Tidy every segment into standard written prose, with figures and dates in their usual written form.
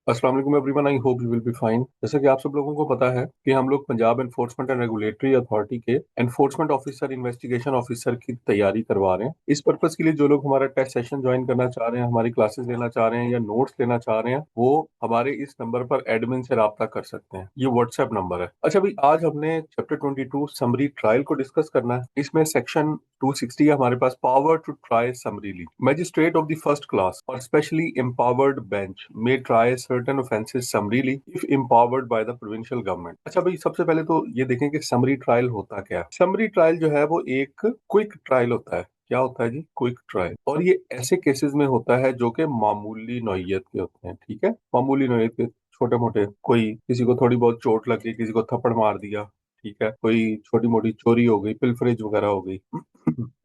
अस्सलाम वालेकुम everyone, I hope you will be fine. जैसा कि आप सब लोगों को पता है कि हम लोग Punjab enforcement and regulatory authority के एनफोर्समेंट ऑफिसर इन्वेस्टिगेशन ऑफिसर की तैयारी करवा रहे हैं। इस पर्पस के लिए जो लोग हमारा टेस्ट सेशन ज्वाइन करना चाह रहे हैं, हमारी क्लासेस लेना चाह रहे हैं या नोट्स लेना चाह रहे हैं, वो हमारे इस नंबर पर एडमिन से राब्ता कर सकते हैं। ये व्हाट्सएप नंबर है। अच्छा भाई, आज हमने चैप्टर 22 समरी ट्रायल को डिस्कस करना है। इसमें सेक्शन 260 है हमारे पास, power to try summarily. Magistrate of the first class और specially empowered bench may try certain offences summarily if empowered by the provincial government. अच्छा भाई, सबसे पहले तो ये देखें कि समरी ट्रायल होता क्या है। समरी ट्रायल जो है वो एक क्विक ट्रायल होता है। क्या होता है जी? Quick trial. और ये ऐसे केसेस में होता है जो कि मामूली नौइयत के होते हैं। ठीक है, मामूली नौइयत के, छोटे मोटे, कोई किसी को थोड़ी बहुत चोट लग गई, किसी को थप्पड़ मार दिया, ठीक है, कोई छोटी मोटी चोरी हो गई, पिलफरेज वगैरह हो गई।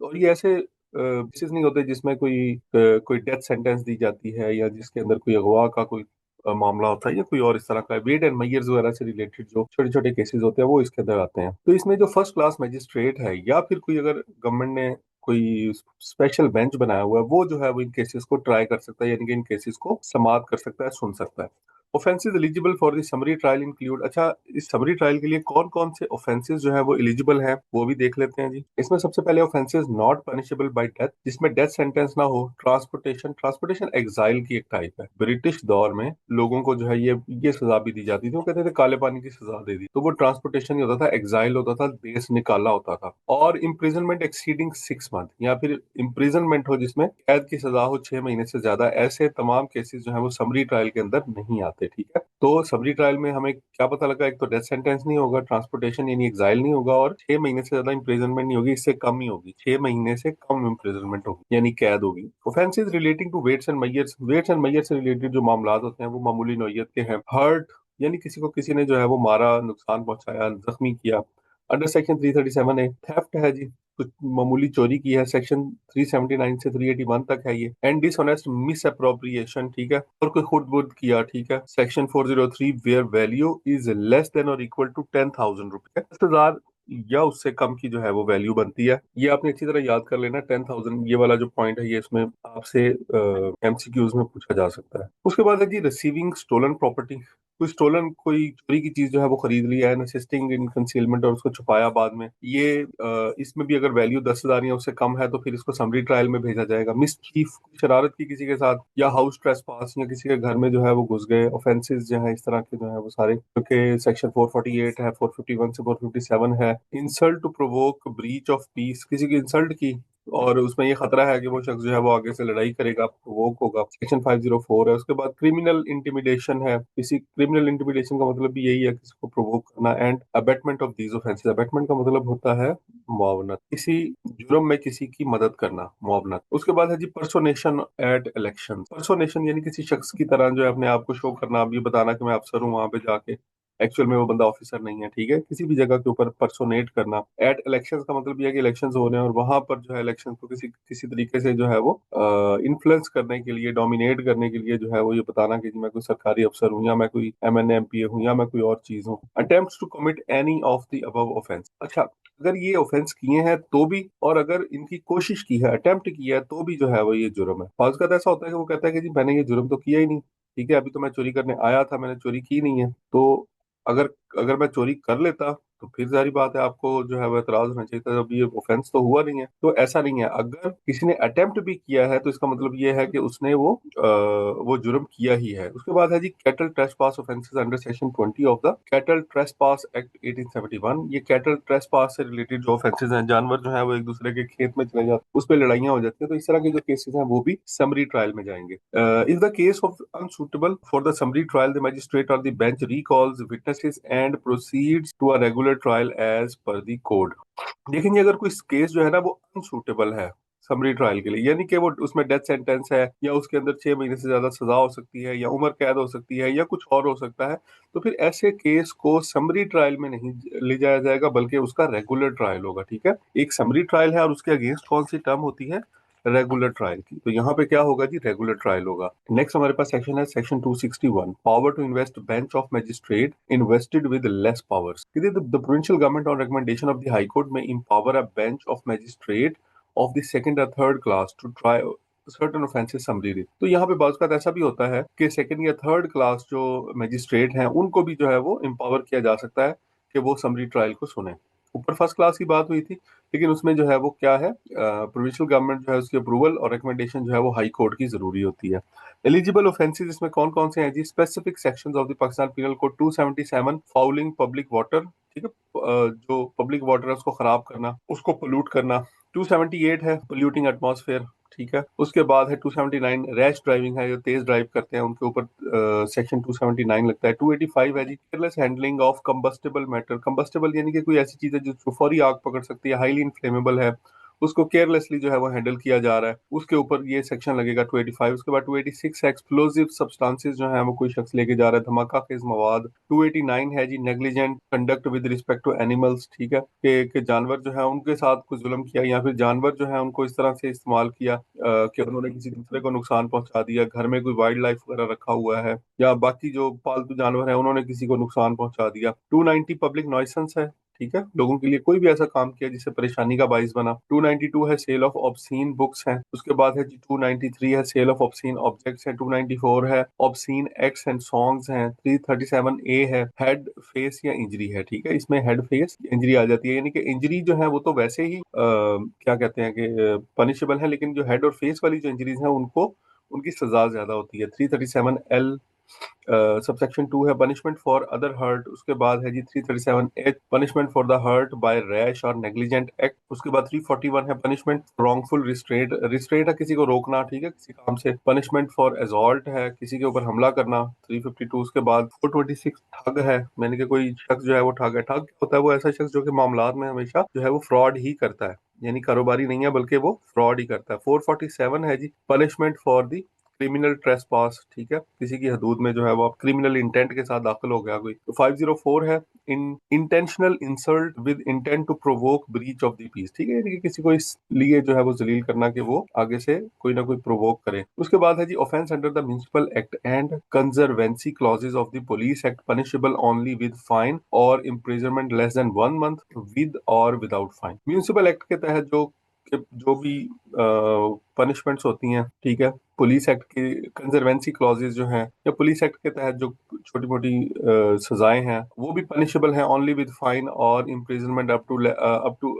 और ये ऐसे केसेस नहीं होते जिसमें कोई डेथ सेंटेंस दी जाती है या जिसके अंदर कोई अगवा का कोई मामला होता है या कोई और इस तरह का वेड एंड मेयर्स वगैरह से रिलेटेड जो छोटे छोटे केसेस होते हैं वो इसके अंदर आते हैं। तो इसमें जो फर्स्ट क्लास मैजिस्ट्रेट है या फिर कोई अगर गवर्नमेंट ने कोई स्पेशल बेंच बनाया हुआ है, वो जो है वो इन केसेस को ट्राई कर सकता है, यानी कि इन केसेस को समाप्त कर सकता है, सुन सकता है। Offences eligible for the summary trial include. अच्छा, इस समरी ट्रायल के लिए कौन कौन से ऑफेंसेस जो है वो एलिजिबल हैं वो भी देख लेते हैं जी। इसमें सबसे पहले offences not punishable bye death, जिसमें डेथ सेंटेंस ना हो। ट्रांसपोर्टेशन, ट्रांसपोर्टेशन एग्जाइल की एक टाइप है। ब्रिटिश दौर में लोगों को जो है ये सजा भी दी जाती थी। वो कहते थे काले पानी की सजा दे दी, तो वो ट्रांसपोर्टेशन ही होता था, एग्जाइल होता था, देश निकाला होता था। और इम्प्रिजनमेंट एक्सीडिंग 6 मंथ, या फिर इम्प्रिजनमेंट हो जिसमें कैद की सजा हो 6 महीने से ज्यादा, ऐसे तमाम केसेस जो है वो समरी ट्रायल के अंदर नहीं आते। ठीक है, तो समरी ट्रायल में हमें क्या पता लगा? एक तो डेथ सेंटेंस नहीं होगा, ट्रांसपोर्टेशन यानी एग्जाइल नहीं होगा, और 6 महीने से ज्यादा इम्प्रिजनमेंट नहीं होगी, इससे कम ही होगी, 6 महीने से कम इम्प्रिजनमेंट होगी यानी कैद होगी। Offences relating to weights and measures, weights and measures से रिलेटेड जो मामला होते हैं वो मामूली नौइयत के हैं। हर्ट यानी किसी को किसी ने जो है वो मारा, नुकसान पहुंचाया, जख्मी किया, अंडर सेक्शन 337 है। थेफ्ट है जी, कुछ मामूली चोरी की है, सेक्शन 379 से 381 तक है ये। एंड डिसऑनेस्ट मिस अप्रोप्रिएशन, ठीक है, और कोई खुद बुद किया, ठीक है, section 403 where value is less than और इक्वल टू 10,000 रुपए, 10,000 या उससे कम की जो है वो वैल्यू बनती है। ये आपने अच्छी तरह याद कर लेना। 10,000 ये वाला जो पॉइंट है, ये इसमें आपसे एमसीक्यूज में पूछा जा सकता है। उसके बाद है जी रिसीविंग स्टोलन प्रॉपर्टी। कोई चोरी की चीज जो है वो खरीद लिया है, असिस्टिंग इन कंसीलमेंट, और उसको छुपाया बाद में, ये इसमें भी अगर वैल्यू 10,000 या उससे कम है तो फिर इसको समरी ट्रायल में भेजा जाएगा। मिसचीफ, शरारत की किसी के साथ, या हाउस ट्रेसपास, या किसी के घर में जो है वो घुस गए, ऑफेंसेस जो है इस तरह के जो है वो सारे, क्योंकि सेक्शन 448 है, 451 से 457 है। Insult to provoke breach of peace, किसी की इंसल्ट की और उसमें ये खतरा है कि वो शख्स जो है वो आगे से लड़ाई करेगा, प्रोवोक होगा, सेक्शन 504 है। उसके बाद क्रिमिनल इंटिमिडेशन है। किसी क्रिमिनल इंटिमिडेशन का मतलब भी यही है, किसी को प्रोवोक करना। And abetment of these offences, abetment का मतलब होता है मुआवनत, किसी जुर्म में किसी की मदद करना, मुआवनत। उसके बाद है जी पर्सोनेशन एट इलेक्शन। पर्सोनेशन यानी किसी शख्स की तरह जो है अपने आप को शो करना, अब ये बताना कि मैं अफसर हूँ वहां पे जाके, एक्चुअल में वो बंदा ऑफिसर नहीं है। ठीक है, किसी भी जगह के ऊपर पर्सोनेट करना। एट इलेक्शंस का मतलब यह है कि इलेक्शंस हो रहे हैं और वहां पर जो है इलेक्शन को किसी किसी तरीके से जो है वो इन्फ्लुएंस करने के लिए, डोमिनेट करने के लिए जो है वो ये बताना कि जी मैं कोई सरकारी अफसर हूँ, या मैं कोई एमएनए एमपीए हूँ, या मैं कोई और चीज हूँ। Attempts to commit any of the above offence. अच्छा, अगर ये ऑफेंस किए हैं तो भी, और अगर इनकी कोशिश की है, अटेम्प्ट किया है, तो भी जो है वो ये जुर्म है। फौज का ऐसा होता है कि वो कहता है कि जी मैंने ये जुर्म तो किया ही नहीं, ठीक है, अभी तो मैं चोरी करने आया था, मैंने चोरी की नहीं है। तो अगर अगर मैं चोरी कर लेता तो फिर जारी बात है आपको जो है वो एतराज होना चाहिए था, जब ये ऑफेंस तो हुआ नहीं है। तो ऐसा नहीं है, अगर किसी ने अटेम्प्ट भी किया है तो इसका मतलब ये है कि उसने वो जुर्म किया ही है। उसके बाद है जी cattle trespass offences under section 20 of the cattle trespass act 1871। ये कैटल ट्रेसपास से रिलेटेड जो ऑफेंसेस हैं, जानवर जो है वो एक दूसरे के खेत में चले जाते हैं, उस पर लड़ाइयां हो जाती हैं, तो इस तरह के जो केसेस हैं वो भी समरी ट्रायल में जाएंगे। If the case of unsuitable for the summary trial, the magistrate और the bench recalls witnesses and proceeds to a regular trial as per the code। देखेंगे, अगर कोई केस जो है ना वो अनसूटेबल है समरी ट्रायल के लिए, यानी कि वो उसमें डेथ सेंटेंस है, या उसके अंदर 6 महीने से ज्यादा सजा हो सकती है, या उम्र कैद हो सकती है, या कुछ और हो सकता है, तो फिर ऐसे केस को समरी ट्रायल में नहीं ले जाया जाएगा, बल्कि उसका रेगुलर ट्रायल होगा। ठीक है, एक समरी ट्रायल है और उसके अगेंस्ट कौन सी टर्म होती है? रेगुलर ट्रायल की। तो यहाँ पे क्या होगा जी? रेगुलर ट्रायल होगा। नेक्स्ट हमारे पास सेक्शन है section 261, power to invest bench of magistrate invested with less powers. The provincial government on recommendation of the high court may empower a bench of magistrate of the second or third class to try certain offences summary read. तो यहाँ पे बात का ऐसा भी होता है कि सेकंड या थर्ड क्लास जो मजिस्ट्रेट हैं उनको भी जो है वो एम्पावर किया जा सकता है कि वो समरी ट्रायल को सुने। ऊपर फर्स्ट क्लास की बात हुई थी, लेकिन उसमें जो है वो क्या है, प्रोविंशियल गवर्नमेंट जो है उसकी अप्रूवल और रिकमेंडेशन जो है वो हाई कोर्ट की जरूरी होती है। एलिजिबल ऑफेंसेस इसमें कौन कौन से हैं जी? Specific sections of the Pakistan penal code 277 fouling public water, ठीक है, जो पब्लिक वाटर है उसको खराब करना, उसको पोल्यूट करना। 278 है पोल्यूटिंग एटमॉस्फेयर, ठीक है। उसके बाद है 279 रैश ड्राइविंग है, जो तेज ड्राइव करते हैं उनके ऊपर सेक्शन 279 लगता है। 285 है जी careless handling of combustible matter. Combustible यानी कि कोई ऐसी चीज है जो फौरी आग पकड़ सकती है, हाईली इनफ्लेमेबल है, उसको केयरलेसली जो है वो हैंडल किया जा रहा है, उसके ऊपर ये सेक्शन लगेगा 285। उसके बाद 286 एक्सप्लोजिव सब्सटेंसेस जो है वो कोई शख्स लेके जा रहा है, धमाका खेज मवाद। 289 है जी negligent conduct with respect to animals, ठीक है, कि जानवर जो है उनके साथ कुछ जुल्म किया या फिर जानवर जो है उनको इस तरह से इस्तेमाल किया कि उन्होंने किसी दूसरे को नुकसान पहुंचा दिया। घर में कोई वाइल्ड लाइफ वगैरह रखा हुआ है या बाकी जो पालतू जानवर है उन्होंने किसी को नुकसान पहुंचा दिया। 290 पब्लिक नॉइसेंस है, ठीक है, लोगों के लिए कोई भी ऐसा काम किया जिससे परेशानी का बाइस बना। 292 है सेल ऑफ ऑब्सीन बुक्स है। उसके बाद है जी 293 है सेल ऑफ ऑब्सीन ऑब्जेक्ट्स है। 294 है ऑब्सीन एक्ट्स एंड सॉन्ग्स हैं। 337 ए है हेड फेस या इंजरी है, ठीक है, इसमें हेड फेस इंजरी आ जाती है, यानी कि इंजरी जो है वो तो वैसे ही क्या कहते हैं कि पनिशेबल है, लेकिन जो हेड और फेस वाली जो इंजरीज हैं उनको उनकी सजा ज्यादा होती है। 337 एल सबसेक्शन 2 है पनिशमेंट फॉर अदर हर्ट। उसके बाद है जी 337 H punishment for the hurt by rash और नेग्लिजेंट एक्ट। उसके बाद 341 है पनिशमेंट रॉन्गफुल रिस्ट्रेंट। रिस्ट्रेंट है किसी को रोकना, ठीक है, किसी काम से। पनिशमेंट फॉर एजॉल्ट है किसी के ऊपर हमला करना, 352। उसके बाद 426 ठग है, मैंने कि कोई शख्स जो है वो ठग है। ठग क्या होता है? वो ऐसा शख्स जो कि मामलात में हमेशा जो है वो फ्रॉड ही करता है, यानी कारोबारी नहीं है बल्कि वो फ्रॉड ही करता है। 447 है जी punishment for the criminal trespass, ठीक है, किसी की हदूद में जो है वो आप क्रिमिनल इंटेंट के साथ दाखिल हो गया कोई। तो 504 है in intentional insult with intent to provoke breach of the peace, ठीक है, यानी कि किसी को इस लिए जो है वो जलील करना कि वो आगे से कोई ना कोई प्रोवोक करे। उसके बाद है जी offence under the municipal act and conservancy clauses of the police act punishable only with fine और imprisonment less than 1 month with और विदाउट फाइन। म्युनिसिपल एक्ट के तहत जो भी पनिशमेंट्स होती हैं, ठीक है, पुलिस एक्ट की कंजर्वेंसी क्लॉजेज जो हैं या पुलिस एक्ट के तहत जो छोटी मोटी सजाएं हैं वो भी पनिशेबल हैं ओनली विद फाइन और इम्प्रिजनमेंट अप टू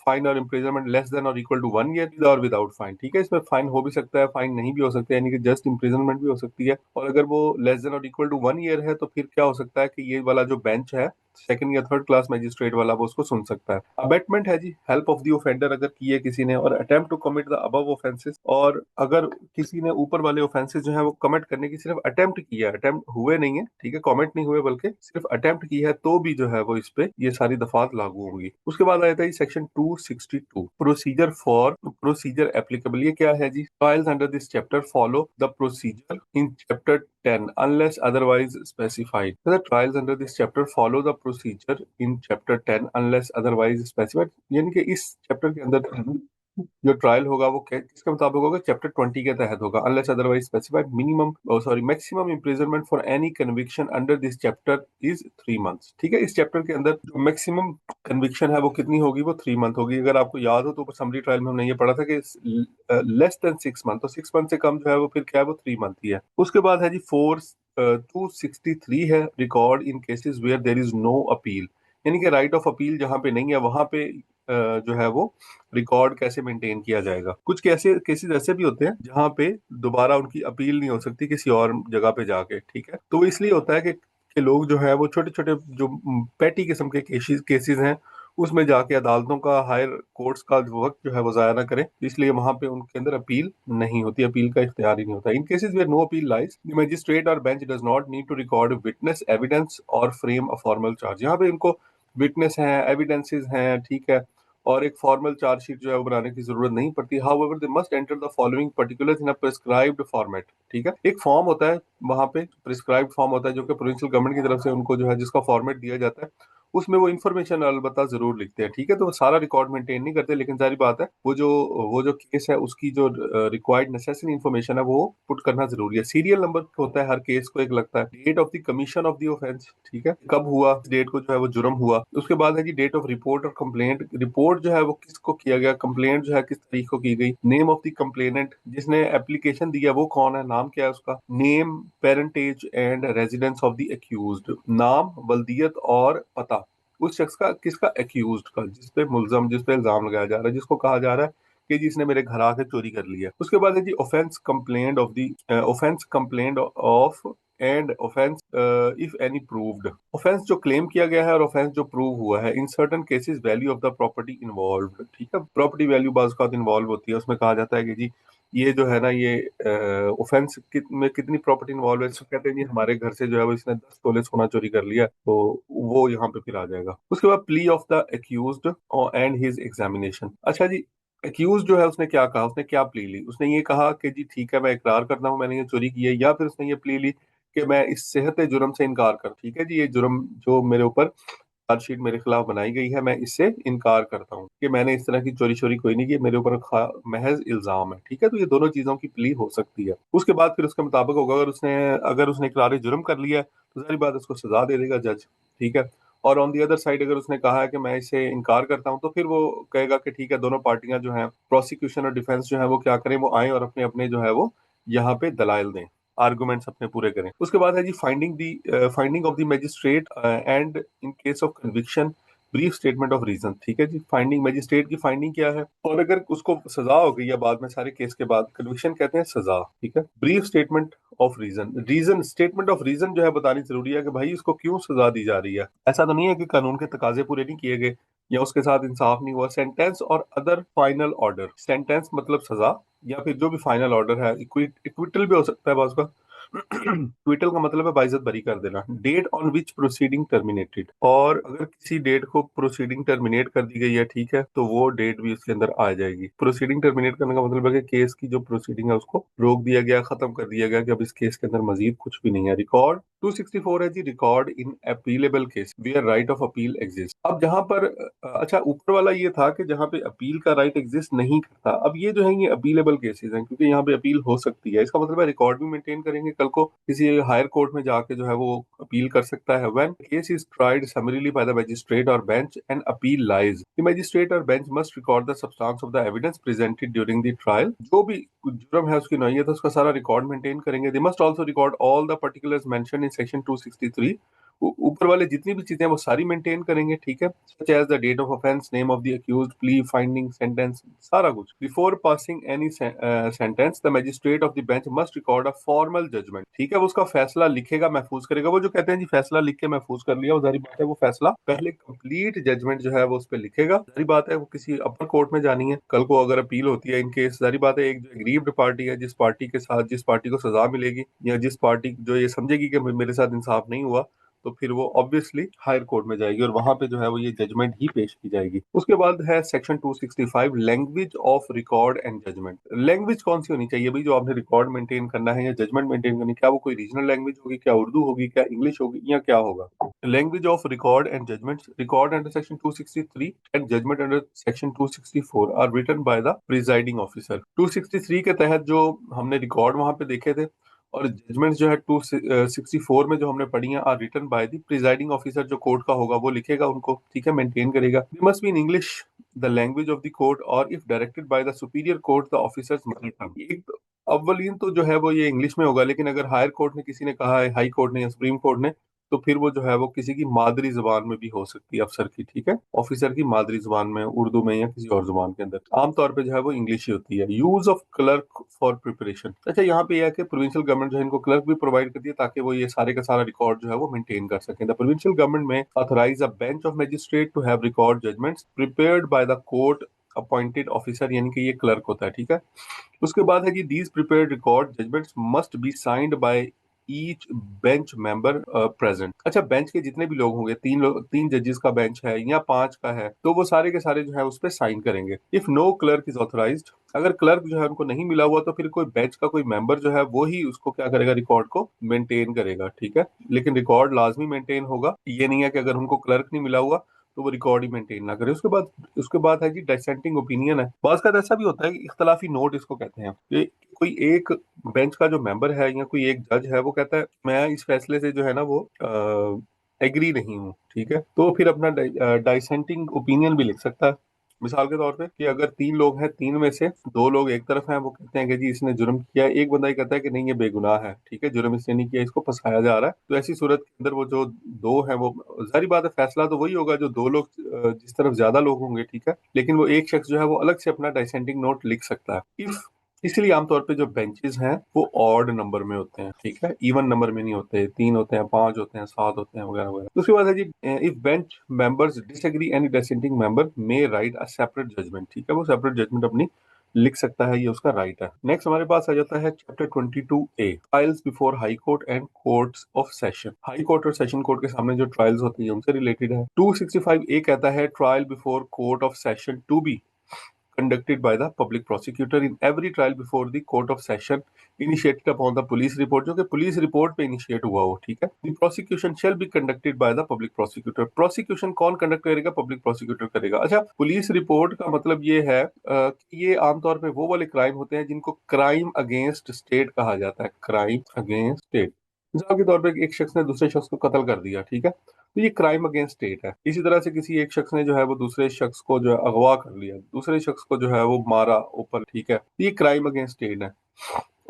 फाइन और इम्प्रिजनमेंट लेस देन और इक्वल टू 1 ईयर विद और विदाउट फाइन, ठीक है। इसमें फाइन हो भी सकता है, फाइन नहीं भी हो सकता है, यानी कि जस्ट इम्प्रिजनमेंट भी हो सकती है। और अगर वो लेस देन और इक्वल टू 1 ईयर है तो फिर क्या हो सकता है कि ये वाला जो बेंच है सेकंड या थर्ड क्लास मजिस्ट्रेट वाला वो उसको सुन सकता है। अबेटमेंट है जी हेल्प ऑफ द ऑफेंडर अगर की है किसी ने, और attempt to commit the above offences, और अगर किसी ने ऊपर वाले ऑफेंसेस जो है वो कमिट करने की सिर्फ अटेम्प्ट किया है, अटेम्प्ट हुए नहीं है, ठीक है, कमिट नहीं हुए बल्कि सिर्फ अटेम्प्ट की है, तो भी जो है वो इस पे ये सारी दफात लागू होंगी। उसके बाद आया था section 262 procedure for procedure applicable. ये क्या है जी? Trials under this chapter follow the procedure in chapter 10 unless otherwise specified. So the trials under this chapter follow the procedure in chapter 10 unless otherwise specified. यानी कि इस chapter के अंदर जो ट्रायल होगा वो किसके मुताबिक होगा? चैप्टर 20 के तहत होगा। Unless otherwise specified minimum maximum imprisonment for any conviction under this chapter is 3 months, ठीक है। इस चैप्टर के अंदर जो मैक्सिमम कन्विक्शन है वो कितनी होगी? वो 3 मंथ होगी। अगर आपको याद हो तो समरी ट्रायल में हमने ये पढ़ा था कि लेस देन 6 मंथ, तो 6 मंथ से कम जो है वो फिर क्या है? वो 3 मंथ ही है। उसके बाद है जी 263 है record in cases where there is no appeal, यानी कि राइट ऑफ अपील जहां पे नहीं है वहां पे जो है वो रिकॉर्ड कैसे मेंटेन किया जाएगा। कुछ कैसे केसेस ऐसे भी होते हैं जहां पे दोबारा उनकी अपील नहीं हो सकती किसी और जगह पे जाके, ठीक है। तो इसलिए होता है कि लोग जो है वो छोटे छोटे जो पेटी किस्म के केसेस हैं उसमें जाके अदालतों का, हायर कोर्ट्स का वक्त जो है वो जाया ना करें, इसलिए वहां पे उनके अंदर अपील नहीं होती, अपील का इख्तियार ही नहीं होता। In cases where no appeal lies the magistrate और bench does not need to record witness evidence और फ्रेम अ फॉर्मल चार्ज। यहाँ पे इनको विटनेस हैं, एविडेंसेस हैं, ठीक है, और एक फॉर्मल चार्जशीट जो है वो बनाने की जरूरत नहीं पड़ती। However they must enter the following particulars in a prescribed format, ठीक है। एक फॉर्म होता है वहां पे प्रिस्क्राइब्ड फॉर्म होता है जो कि प्रोविंशियल गवर्नमेंट की तरफ से उनको जो है जिसका फॉर्मेट दिया जाता है, उसमें वो इन्फॉर्मेशन अलबत्ता जरूर लिखते हैं, ठीक है। तो वो सारा रिकॉर्ड मेंटेन नहीं करते, लेकिन जारी बात है वो जो केस है उसकी जो रिक्वायर्ड नेसेसरी इन्फॉर्मेशन है वो पुट करना जरूरी है। सीरियल नंबर होता है हर केस को, एक लगता है date of the commission of the offence, ठीक है, कब हुआ, डेट को जो है वो जुर्म हुआ। उसके बाद है जी डेट ऑफ रिपोर्ट और कंप्लेंट, रिपोर्ट जो है वो किसको किया गया, कंप्लेंट जो है किस तारीख को की गई, नेम ऑफ द कंप्लेनेंट, जिसने एप्लीकेशन दिया वो कौन है, नाम क्या है उसका, name, parentage and residence of the accused, नाम, बल्दियत और पता उस शख्स का, किसका, एक्यूज्ड का, जिसपे मुल्जम, जिसपे इल्जाम लगाया जा रहा है, जिसको कहा जा रहा है कि जिसने मेरे घर आके चोरी कर लिया। उसके बाद है जी offence complaint of the offence complaint of and offence if any proved, offence जो क्लेम किया गया है और ऑफेंस जो प्रूव हुआ है। In certain cases value of the property involved, ठीक है, प्रॉपर्टी वैल्यू बाज़ का इन्वॉल्व होती है। उसमें कहा जाता है कि जी ये जो है ना ये ऑफेंस में कितनी प्रॉपर्टी इन्वॉल्व है, इसको कहते हैं जी हमारे घर से जो है वो इसने 10 तोले सोना चोरी कर लिया, तो वो यहाँ पे फिर आ जाएगा। उसके बाद plea of the accused and his examination. अच्छा जी, एक्यूज जो है उसने क्या कहा, उसने क्या प्ली ली, उसने ये कहा कि जी ठीक है मैं इकरार करता हूँ मैंने ये चोरी की है, या फिर उसने ये प्ली ली कि मैं इस सेहत जुर्म से इनकार कर, ठीक है जी ये जुर्म जो मेरे ऊपर चार्जशीट मेरे खिलाफ बनाई गई है मैं इससे इनकार करता हूँ कि मैंने इस तरह की चोरी चोरी कोई नहीं की, मेरे ऊपर महज इल्जाम है, ठीक है। तो ये दोनों चीजों की प्ली हो सकती है। उसके बाद फिर उसके मुताबिक होगा, अगर उसने इकरार जुर्म कर लिया है तो जाहिर बात है उसको सजा दे देगा जज, ठीक है। और ऑन दी अदर साइड अगर उसने कहा है कि मैं इसे इनकार करता हूँ, तो फिर वो कहेगा कि ठीक है, दोनों पार्टियां जो हैं, प्रोसिक्यूशन और डिफेंस जो है वो क्या करें, वो आए और अपने अपने जो है वो यहाँ पे दलाइल दें, आर्गुमेंट्स अपने पूरे करें। उसके बाद है जी finding of the magistrate and in case of conviction brief statement of reason, ठीक है जी। फाइंडिंग, मजिस्ट्रेट की फाइंडिंग क्या है, और अगर उसको सजा हो गई है बाद में, सारे केस के बाद, कन्विक्शन कहते हैं सजा, ठीक है। Brief statement of reason, reason statement of reason जो है बतानी जरूरी है कि भाई इसको क्यों सजा दी जा रही है। ऐसा तो नहीं है कि कानून के तकाजे पूरे नहीं किए गए या उसके साथ इंसाफ नहीं हुआ। सेंटेंस और अदर फाइनल ऑर्डर, सेंटेंस मतलब सजा, या फिर जो भी फाइनल ऑर्डर है, इक्विटल भी हो सकता है बात का। ट्विटल का मतलब है बाइज्जत बरी कर देना। Date on which proceeding terminated, और अगर किसी डेट को प्रोसीडिंग टर्मिनेट कर दी गई है, ठीक है, तो वो डेट भी उसके अंदर आ जाएगी। प्रोसीडिंग टर्मिनेट करने का मतलब है कि केस की जो प्रोसीडिंग है उसको रोक दिया गया, खत्म कर दिया गया, कि अब इस केस के अंदर मजीद कुछ भी नहीं है। रिकॉर्ड 264 है जी, record in appealable case where right of appeal exist. अब जहां पर अच्छा, ऊपर वाला ये था कि जहां पे अपील का राइट एग्जिस्ट नहीं करता, अब ये जो है ये अपीलेबल केसेस हैं, क्योंकि यहाँ पे अपील हो सकती है। इसका मतलब है रिकॉर्ड भी मेंटेन करेंगे, कल को किसी हायर कोर्ट में जाके जो है वो अपील कर सकता है। When case is tried summarily by the magistrate और bench and appeal lies, the magistrate और bench must record the substance of the evidence presented during the trial. जो भी जुर्म है उसकी नौयत है उसका सारा रिकॉर्ड मेंटेन करेंगे। They must also record all the particulars mentioned in section 263, ऊपर वाले जितनी भी चीजें वो सारी मेंटेन करेंगे, ठीक है। Such as the date of offence, name of the accused, plea, finding, sentence, सारा कुछ। Before passing any sentence the magistrate of the bench must record a formal judgment, ठीक है। वो उसका फैसला लिखेगा, महफूज करेगा। वो जो कहते हैं जी फैसला लिख के महफूज कर लिया, वो जारी बात है वो फैसला पहले कंप्लीट जजमेंट जो है वो उस पर लिखेगा। जारी बात है वो किसी अपर कोर्ट में जानी है, कल को अगर अपील होती है इन केस, जारी बात है एक जो एग्रीव्ड पार्टी है, जिस पार्टी के साथ, जिस पार्टी को सजा मिलेगी या जिस पार्टी जो ये समझेगी कि मेरे साथ इंसाफ नहीं हुआ, तो फिर वो ऑब्वियसली हायर कोर्ट में जाएगी और वहां पे जो है वो ये जजमेंट ही पेश की जाएगी। उसके बाद है section 265, language of record and judgment. Language कौन सी होनी चाहिए भाई, जो आपने रिकॉर्ड मेंटेन करना है या जजमेंट मेंटेन करनी, क्या वो कोई रीजनल लैंग्वेज होगी, क्या उर्दू होगी, क्या इंग्लिश होगी, या क्या होगा। Language of record and judgment, record under section 263 and judgment under section 264 are written by the presiding officer. 263 के तहत जो हमने रिकॉर्ड वहां पे देखे थे, और जजमेंट जो है 264 में जो हमने पढ़ी है, are written by the presiding officer, जो कोर्ट का होगा वो लिखेगा उनको, ठीक है, मेंटेन करेगा। They must be in English the language of the court, और if directed by the superior court the officer's mother tongue. एक अव्वलीन तो जो है वो ये इंग्लिश में होगा, लेकिन अगर हायर कोर्ट ने किसी ने कहा है, हाई कोर्ट ने या सुप्रीम कोर्ट ने, तो फिर वो जो है वो किसी की मादरी जुबान में भी हो सकती है, अफसर की, ठीक है, ऑफिसर की मादरी जुबान में, उर्दू में या किसी और जुबान के अंदर। आमतौर पे जो है वो इंग्लिश ही होती है। Use of clerk for preparation, अच्छा यहाँ पे यह है कि प्रोविंशियल गवर्नमेंट जो है इनको क्लर्क भी प्रोवाइड करती है, ताकि वो ये सारे का सारा रिकॉर्ड जो है वो मेंटेन कर सकें। The provincial government may authorise a bench of magistrate to have record judgments prepared by the court appointed officer, यानी कि ये क्लर्क होता है, ठीक है। उसके बाद है कि these prepared record judgments must be signed by each bench member present. अच्छा, बेंच के जितने भी लोग होंगे, तीन जजेस का बेंच है या 5 का है, तो वो सारे के सारे जो है उस पर साइन करेंगे। If no clerk is authorised, अगर क्लर्क जो है उनको नहीं मिला हुआ तो फिर कोई बेंच का कोई मेंबर जो है वो ही उसको क्या करेगा, रिकॉर्ड को मेंटेन करेगा, ठीक है। लेकिन रिकॉर्ड लाजमी मेंटेन होगा, ये नहीं है कि अगर उनको क्लर्क नहीं मिला हुआ तो वो रिकॉर्ड ही मेंटेन ना करे। उसके बाद है जी डिसेंटिंग ओपिनियन है। बात का ऐसा भी होता है कि इख्तलाफी नोट इसको कहते हैं, कि कोई एक बेंच का जो मेंबर है या कोई एक जज है वो कहता है मैं इस फैसले से जो है ना वो एग्री नहीं हूँ, ठीक है, तो फिर अपना डाइसेंटिंग ओपिनियन भी लिख सकता है। मिसाल के तौर पे कि अगर 3 लोग हैं, 3 में से 2 लोग एक तरफ हैं, वो कहते हैं कि जी इसने जुर्म किया, एक बंदा ही कहता है कि नहीं ये बेगुनाह है, ठीक है, जुर्म इसने नहीं किया, इसको फंसाया जा रहा है। तो ऐसी सूरत के अंदर वो जो 2 हैं, वो जाहिर बात है फैसला तो वही होगा जो 2 लोग जिस तरफ ज्यादा लोग होंगे, ठीक है, लेकिन वो एक शख्स जो है वो अलग से अपना डाइसेंटिंग नोट लिख सकता है। इफ इसलिए आमतौर पे जो बेंचेस हैं वो ऑड नंबर में होते हैं, ठीक है, इवन नंबर में नहीं होते, 3 होते हैं, 5 होते हैं, 7 होते हैं, वगैरह वगैरह। उसके बाद है जी if bench members disagree any dissenting member may write a separate judgment, ठीक है, वो सेपरेट जजमेंट अपनी लिख सकता है, ये उसका राइट है। नेक्स्ट हमारे पास आ जाता है chapter 22A, trials before high court and courts of session. High court और सेशन कोर्ट के सामने जो ट्रायल्स होती है उनसे रिलेटेड है। 265A कहता है trial before court of session to be conducted by the public prosecutor in every trial before the court of session initiated upon the police report, जो कि पुलिस रिपोर्ट पे इनिशिएट हुआ हो, ठीक है। The prosecution shall be conducted by the public prosecutor। prosecution कौन conduct करेगा? Public prosecutor करेगा। अच्छा, पुलिस रिपोर्ट का मतलब ये है कि ये आमतौर पे वो वाले क्राइम होते हैं जिनको क्राइम अगेंस्ट स्टेट कहा जाता है, क्राइम अगेंस्ट स्टेट। मिसाल के तौर पे एक शख्स ने दूसरे शख्स को कत्ल कर दिया, ठीक है, तो ये क्राइम अगेंस्ट स्टेट है। इसी तरह से किसी एक शख्स ने जो है वो दूसरे शख्स को जो है अगवा कर लिया, दूसरे शख्स को जो है वो मारा ऊपर, ठीक है, तो ये क्राइम अगेंस्ट स्टेट है।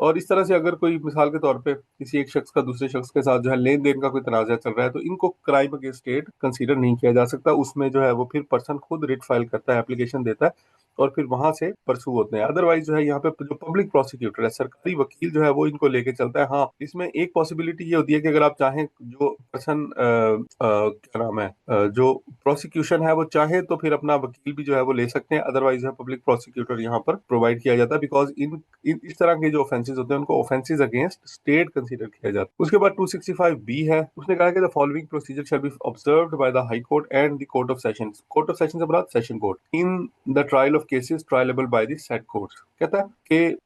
और इस तरह से अगर कोई मिसाल के तौर पे किसी एक शख्स का दूसरे शख्स के साथ जो है लेन देन का कोई तनाज़ा चल रहा है, तो इनको क्राइम अगेंस्ट स्टेट कंसीडर नहीं किया जा सकता। उसमें जो है वो फिर पर्सन खुद रिट फाइल करता है, एप्लीकेशन देता है, और फिर वहां से परसू होते हैं। अदरवाइज जो है यहाँ पे जो पब्लिक प्रोसिक्यूटर है, सरकारी वकील जो है वो इनको लेके चलता है। हाँ, इसमें एक पॉसिबिलिटी ये होती है कि अगर आप चाहें, जो पर्सन क्या नाम है, जो प्रोसिक्यूशन है वो चाहे तो फिर अपना वकील भी जो है वो ले सकते हैं। अदरवाइज है पब्लिक प्रोसिक्यूटर यहाँ पर प्रोवाइड किया जाता है, बिकॉज इस तरह के जो ऑफेंसेस होते हैं उनको ऑफेंसेस अगेंस्ट स्टेट कंसीडर किया जाता है। उसके बाद 265B है, उसने कहा कि the following procedure shall be observed by the high court and the court of session. Court of session से बड़ा session court in the trial of cases triable by the said courts. कहता है कि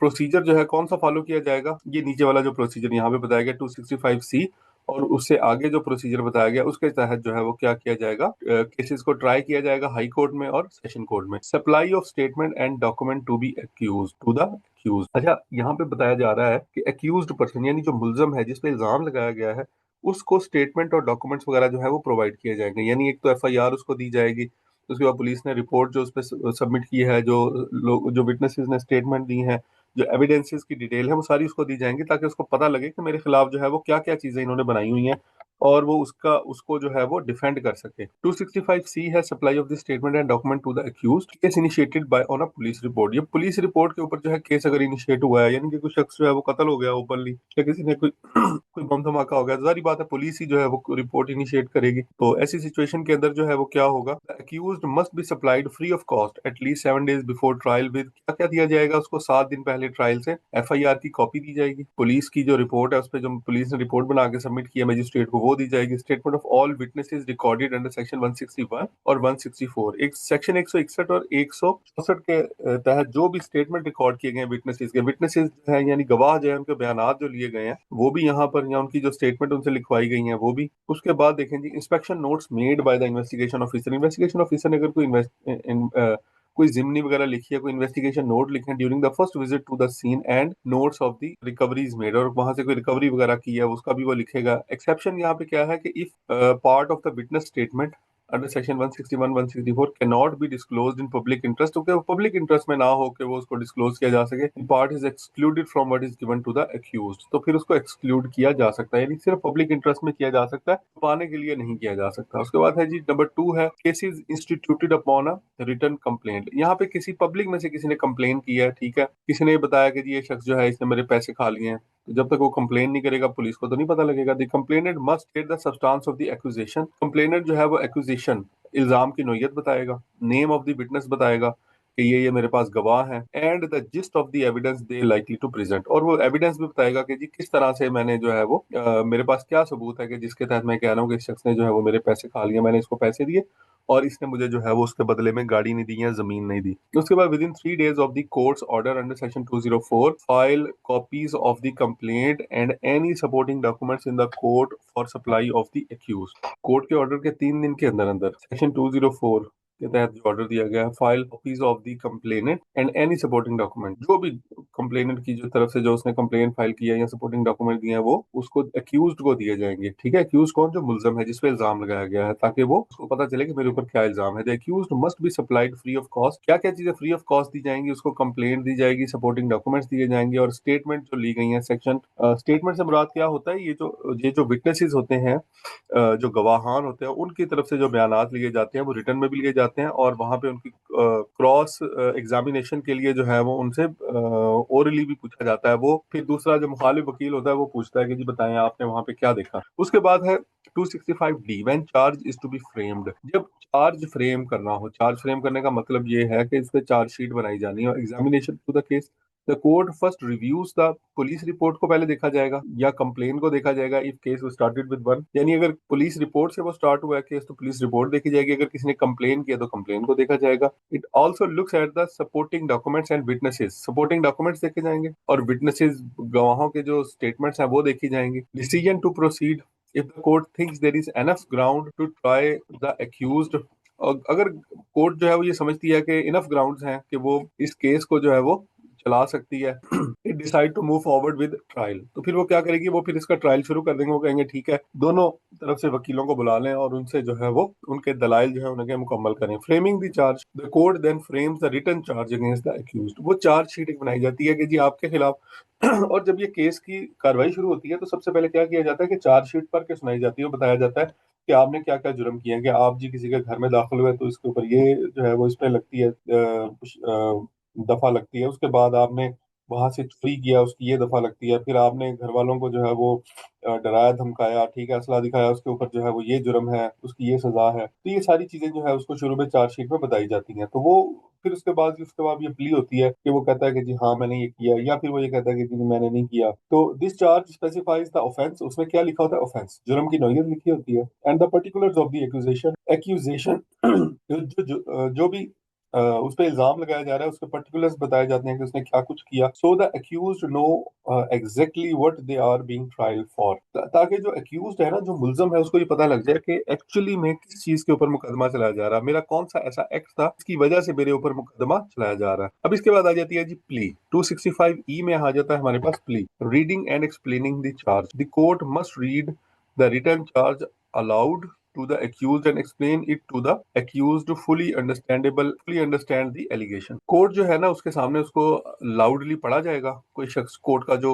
procedure जो है कौन सा follow किया जाएगा, ये नीचे वाला जो प्रोसीजर यहाँ पे बताया गया 265C, और उससे आगे जो प्रोसीजर बताया गया उसके तहत जो है वो क्या किया जाएगा, केसेस को ट्राई किया जाएगा हाई कोर्ट में और सेशन कोर्ट में। Supply of statement and document to be accuse to the accuse. अच्छा, यहाँ पे बताया जा रहा है कि एक्यूज्ड पर्सन यानी जो मुलजम है, जिसपे इल्जाम लगाया गया है, उसको स्टेटमेंट और डॉक्यूमेंट्स वगैरह जो है वो प्रोवाइड किए जाएंगे। यानी एक तो FIR उसको दी जाएगी, उसके बाद पुलिस ने रिपोर्ट जो उस पर सबमिट की है, जो लोग जो विटनेसेस ने स्टेटमेंट दी है, जो एविडेंसेस की डिटेल है, वो सारी उसको दी जाएंगी, ताकि उसको पता लगे कि मेरे खिलाफ जो है वो क्या क्या चीजें इन्होंने बनाई हुई हैं, और वो उसको जो है वो डिफेंड कर सके। 265C है supply of the statement and document to the accused, case initiated by on a police report. ये पुलिस रिपोर्ट के ऊपर जो है केस अगर इनिशिएट हुआ है, यानी कि कोई शख्स जो है वो कत्ल हो गया ओपनली, या किसी ने कोई कोई बम धमाका हो गया, तो जारी बात है पुलिस ही जो है वो रिपोर्ट इनिशिएट करेगी। तो ऐसी सिचुएशन के अंदर जो है वो क्या होगा, accused must be supplied free of cost at least 7 days before trial with, क्या क्या दिया जाएगा उसको, 7 दिन पहले ट्रायल से FIR की कॉपी दी जाएगी, पुलिस की जो रिपोर्ट है उस पर जो पुलिस ने रिपोर्ट बना के सबमिट किया मजिस्ट्रेट को वो दी जाएगी, statement of all witnesses recorded under section 161 और 164। एक सेक्शन 161 और 164 के तहत जो भी स्टेटमेंट रिकॉर्ड किए गए विटनेसेस है, यानी गवाह जो है उनके बयान जो लिए गए हैं वो भी यहाँ पर, या उनकी जो स्टेटमेंट उनसे लिखवाई गई है वो भी। उसके बाद देखें जी, inspection notes made by the investigation officer. Investigation officer ने अगर कोई जिमनी वगैरह लिखी है, कोई इन्वेस्टिगेशन नोट लिखे during the first visit to the scene and notes of the recoveries made, और वहां से कोई रिकवरी वगैरह की है उसका भी वो लिखेगा। एक्सेप्शन यहाँ पे क्या है कि if part of the witness statement under section 161 164 can not be disclosed in public interest, तो पब्लिक इंटरेस्ट में ना हो कि वो उसको डिस्क्लोज किया जा सके, part is excluded from what is given to the accused, तो फिर उसको एक्सक्लूड किया जा सकता है, यानी सिर्फ पब्लिक इंटरेस्ट में किया जा सकता है, छुपाने के लिए नहीं किया जा सकता। उसके बाद है जी नंबर 2 है cases instituted upon a written complaint. यहाँ पे किसी पब्लिक में से किसी ने कंप्लेन की है, ठीक है, किसी ने बताया कि जी ये शख्स जो है इसने मेरे पैसे खा लिए हैं, तो जब तक वो कंप्लेन नहीं करेगा पुलिस को तो नहीं पता लगेगा। The complainant must state the substance of the accusation. Complainant जो है वो एक्यूजेशन इल्जाम की नोयत बताएगा, नेम ऑफ द विटनेस बताएगा कि ये मेरे पास गवाह हैं, and the gist of the evidence they likely to present, और वो एविडेंस भी बताएगा कि जी किस तरह से मैंने जो है वो मेरे पास क्या सबूत है कि जिसके तहत मैं कह रहा हूँ कि इस शख्स ने जो है वो मेरे पैसे खा लिए, मैंने इसको पैसे दिए और इसने मुझे जो है वो उसके बदले में गाड़ी नहीं दी या जमीन नहीं दी। उसके बाद within 3 days of the court's order under section 204 file copies of the complaint and any supporting documents in the court for supply of the accuse. Court के ऑर्डर के 3 दिन के अंदर अंदर सेक्शन 204 के तहत जो ऑर्डर दिया गया है, file copies of the complainant and any supporting document, जो भी कंप्लेनेंट की जो तरफ से जो उसने कंप्लेन फाइल किया या सपोर्टिंग डॉक्यूमेंट दिए हैं वो उसको एक्यूज्ड को दिए जाएंगे। ठीक है, एक्यूज कौन, जो मुलजम है, जिसपे इल्जाम लगाया गया है, ताकि वो उसको पता चले कि मेरे ऊपर क्या इल्जाम है। The accused must be supplied free of cost. क्या क्या चीजें फ्री ऑफ कॉस्ट दी जाएंगी, उसको कंप्लेंट दी जाएगी, सपोर्टिंग डॉक्यूमेंट्स दिए जाएंगे और स्टेटमेंट जो ली गई है। सेक्शन स्टेटमेंट से मुराद क्या होता है, ये जो विटनेसेस होते हैं, जो गवाहान होते हैं, उनकी तरफ से जो बयानात लिए जाते हैं वो रिटर्न में भी लिए जाते हैं और वहां पे उनकी क्रॉस एग्जामिनेशन के लिए जो है वो उनसे ओरली भी पूछा जाता है। वो फिर दूसरा जो मुखालिफ वकील होता है वो पूछता है कि जी बताएं आपने वहां पे क्या देखा। उसके बाद है 265D, when charge is to be framed. जब चार्ज फ्रेम करना हो, चार्ज फ्रेम करने का मतलब ये है कि इस पे चार्जशीट बनाई जानी है और examination to the case, the court first reviews the police report को पहले देखा जाएगा या कंप्लेन को देखा जाएगा। If case started with one, यानी अगर पुलिस रिपोर्ट से वो स्टार्ट हुआ है केस तो पुलिस रिपोर्ट देखी जाएगी, अगर किसी ने कंप्लेन किया तो कंप्लेन को देखा जाएगा। It also looks at the supporting documents and witnesses. Supporting documents देखे जाएंगे और विटनेसेस, गवाहों के जो स्टेटमेंट्स हैं वो देखी जाएंगी। Decision to proceed, if the court thinks there is enough ground to try the accused, और अगर कोर्ट जो है वो ये समझती है कि इनफ ग्राउंड्स हैं कि वो इस केस को जो है वो चला सकती है, it decide to move forward with trial, तो फिर वो क्या करेगी, वो फिर इसका ट्रायल शुरू कर देंगे। वो कहेंगे ठीक है, दोनों तरफ से वकीलों को बुला लें और उनसे जो है वो उनके दलाइल जो है उनके मुकम्मल करें। Framing the charge, the court then frames the written charge against the accused. वो चार्ज शीट एक बनाई जाती है कि जी आपके खिलाफ और जब ये केस की कार्रवाई शुरू होती है तो सबसे पहले क्या किया जाता है कि चार्जशीट पढ़ के सुनाई जाती है, बताया जाता है कि आपने क्या क्या जुर्म किए हैं, कि आप जी किसी के घर में दाखिल हुए तो इसके ऊपर ये जो है वो इस पे लगती है दफा लगती है। उसके बाद आपने वहां से चोरी किया, उसकी ये दफा लगती है। फिर आपने घर वालों को जो है वो डराया धमकाया, ठीक है, असला दिखाया, उसके ऊपर जो है वो ये जुर्म है, उसकी ये सजा है। तो ये सारी चीजें जो है उसको शुरू में चार्जशीट में बताई जाती हैं। तो वो फिर उसके बाद ये प्ली होती है कि वो कहता है कि जी हाँ मैंने ये किया, या फिर वो ये कहता है कि जी मैंने नहीं किया। तो this charge specifies the offence, उसमें क्या लिखा होता है, ऑफेंस, जुर्म की नौयत लिखी होती है, and the particulars of the accusation जो भी उस पर इल्जाम लगाया जा रहा है उसके पर्टिकुलर्स बताए जाते हैं कि उसने क्या कुछ किया। So the accused know exactly what they are being trial for, ताकि जो अक्यूज्ड है ना, जो मुल्जम है, उसको ये पता लग जाए कि एक्चुअली में किस चीज के ऊपर मुकदमा चलाया जा रहा है, मेरा कौन सा ऐसा एक्ट था जिसकी वजह से मेरे ऊपर मुकदमा चलाया जा रहा है। अब इसके बाद आ जाती है जी प्ली। 265E में आ जाता है हमारे पास plea, reading and explaining the charge. The court must read the written charge aloud to the accused and explain it to the accused to fully understand the allegation। Court जो है ना उसके सामने उसको लाउडली पढ़ा जाएगा। कोई शख्स, कोर्ट का जो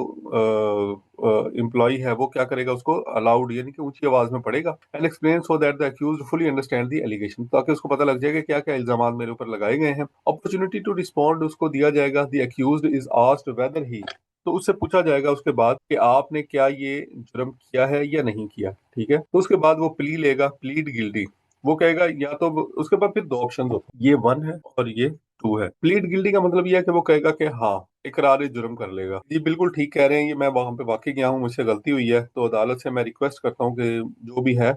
एम्प्लॉय है वो क्या करेगा, उसको अलाउड यानी कि ऊंची आवाज में पढ़ेगा, and explain so that the accused fully understand the allegation, ताकि उसको पता लग जाएगा क्या क्या इल्जाम मेरे ऊपर लगाए गए हैं। अपॉर्चुनिटी टू रिस्पॉन्ड उसको दिया जाएगा। The accused is asked weather ही, तो उससे पूछा जाएगा उसके बाद कि आपने क्या ये जुर्म किया है या नहीं किया। ठीक है, तो उसके बाद वो प्ली लेगा, प्लीड गिल्टी। वो कहेगा या तो उसके बाद फिर दो ऑप्शन होते हैं, ये 1 है और ये 2 है। प्लीड गिल्टी का मतलब ये है कि वो कहेगा कि हाँ, इकरार जुर्म कर लेगा, जी बिल्कुल ठीक कह रहे हैं, ये मैं वहां पे वाकई गया हूँ, मुझसे गलती हुई है, तो अदालत से मैं रिक्वेस्ट करता हूँ कि जो भी है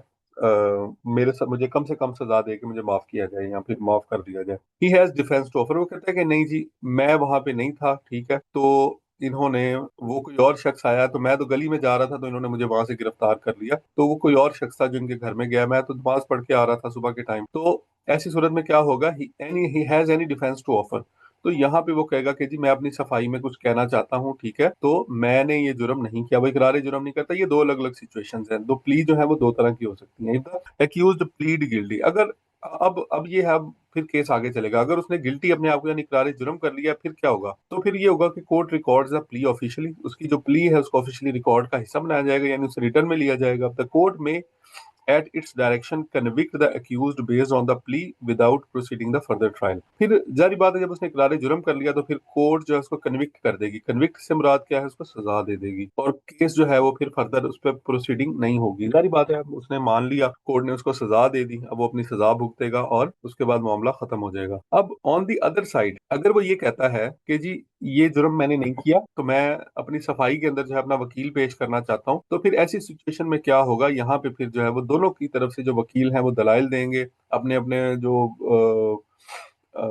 मेरे साथ मुझे कम से कम सजा दे के मुझे माफ किया जाए या फिर माफ कर दिया जाए। He has defence to offer, वो कहता है कि नहीं जी मैं वहां पे नहीं था, ठीक है, तो इन्होंने, वो कोई और शख्स आया, तो मैं तो गली में जा रहा था तो इन्होंने मुझे वहां से गिरफ्तार कर लिया, तो वो कोई और शख्स था जिनके घर में गया, मैं तो नमाज पढ़ के आ रहा था सुबह के टाइम। तो ऐसी सूरत में क्या होगा, he has any defence to offer, तो यहाँ पे वो कहेगा कि जी मैं अपनी सफाई में कुछ कहना चाहता हूँ, ठीक है, तो मैंने ये जुर्म नहीं किया, वो इकरार जुर्म नहीं करता। ये दो अलग अलग सिचुएशंस हैं। दो प्ली जो है वो दो तरह की हो सकती हैं। If the accused plead guilty, अगर अब ये है, अब फिर केस आगे चलेगा। अगर उसने गिल्टी अपने आप को यानी इकरार जुर्म कर लिया, फिर क्या होगा, तो फिर ये होगा कि court records the plea officially, उसकी जो प्ली है उसको ऑफिशियली रिकॉर्ड का हिस्सा बनाया जाएगा, यानी उसे रिटर्न में लिया जाएगा। द कोर्ट में at its direction convict the accused based on the plea without proceeding the further trial। फिर जारी बात है, जब उसने इकरार जुर्म कर लिया तो फिर कोर्ट जो है उसको कन्विक्ट कर देगी। कन्विक्ट से मुराद क्या है, उसको सजा दे देगी और केस जो है वो फिर फर्दर उस पर प्रोसीडिंग नहीं होगी। जारी बात है, अब उसने मान लिया, कोर्ट ने उसको सजा दे दी, अब वो अपनी सजा भुगतेगा और उसके बाद मामला खत्म हो जाएगा। अब ऑन दी अदर साइड अगर वो ये कहता है कि जी ये जुर्म मैंने नहीं किया, तो मैं अपनी सफाई के अंदर जो है अपना वकील पेश करना चाहता हूँ, तो फिर ऐसी सिचुएशन में क्या होगा, यहाँ पे फिर जो है वो दोनों की तरफ से जो वकील हैं वो दलाइल देंगे, अपने अपने जो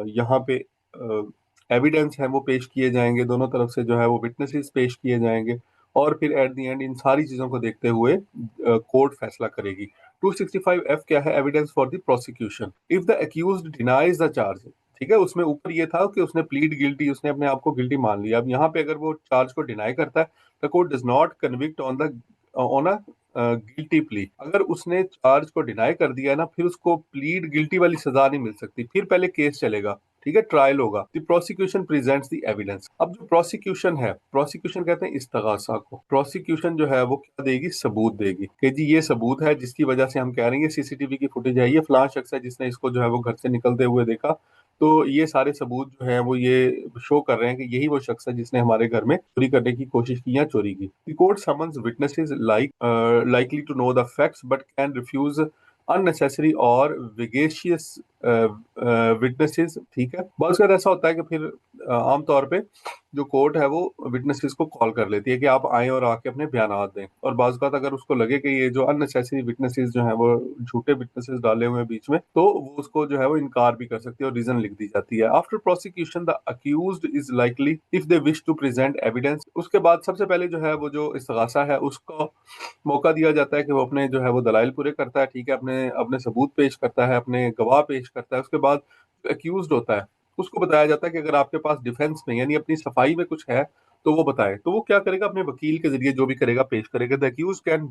यहाँ पे एविडेंस है वो पेश किए जाएंगे, दोनों तरफ से जो है वो विटनेसेस पेश किए जाएंगे और फिर एट द एंड इन सारी चीजों को देखते हुए कोर्ट फैसला करेगी। 265F क्या है, evidence for the prosecution. If the accused denies the charge, ठीक है, उसमें ऊपर ये था कि उसने प्लीड गिल्टी, उसने अपने आप को गिल्टी मान लिया। अब यहाँ पे अगर वो चार्ज को डिनाई करता है, the court does not convict on a guilty plea. अगर उसने चार्ज को डिनाई कर दिया ना, फिर उसको प्लीड गिल्टी वाली सजा नहीं मिल सकती, फिर पहले केस चलेगा, ठीक है, ट्रायल होगा। The prosecution presents the evidence. अब जो प्रोसिक्यूशन है, प्रोसिक्यूशन कहते हैं इस्तगासा को। प्रोसिक्यूशन जो है वो क्या देगी, सबूत देगी कि जी ये सबूत है जिसकी वजह से हम कह रहे हैं ये सीसीटीवी की फुटेज है, ये फलां शख्स है जिसने इसको जो है वो घर से निकलते हुए देखा। तो ये सारे सबूत जो है वो ये शो कर रहे हैं कि यही वो शख्स है जिसने हमारे घर में चोरी करने की कोशिश की या चोरी की। The court summons witnesses likely to know the facts but can refuse unnecessary और विगेशियस विटनेसेस, ठीक है। बहुत सारा ऐसा होता है कि फिर आमतौर पे जो कोर्ट है वो विटनेसेस को कॉल कर लेती है कि आप आए और आके अपने बयानात दें, और बाज़ बात अगर उसको लगे कि ये जो अननेसेसरी विटनेसेस जो हैं वो झूठे विटनेसेस डाले हुए हैं बीच में, तो वो उसको जो है वो इनकार भी कर सकती है और रीजन लिख दी जाती है। After prosecution the accused is likely if they wish to present evidence. उसके बाद सबसे पहले जो है वो जो इस्तगासा है उसको मौका दिया जाता है कि वो अपने जो है वो दलाइल पूरे करता है, ठीक है, अपने अपने सबूत पेश करता है, अपने गवाह पेश करता है। उसके बाद अक्यूज्ड होता है उसको बताया जाता है कि अगर आपके पास डिफेंस में यानी अपनी सफाई में कुछ है तो वो बताए। तो वो क्या करेगा, अपने वकील के जरिए जो भी करेगा पेश करेगा। द अक्यूज कैन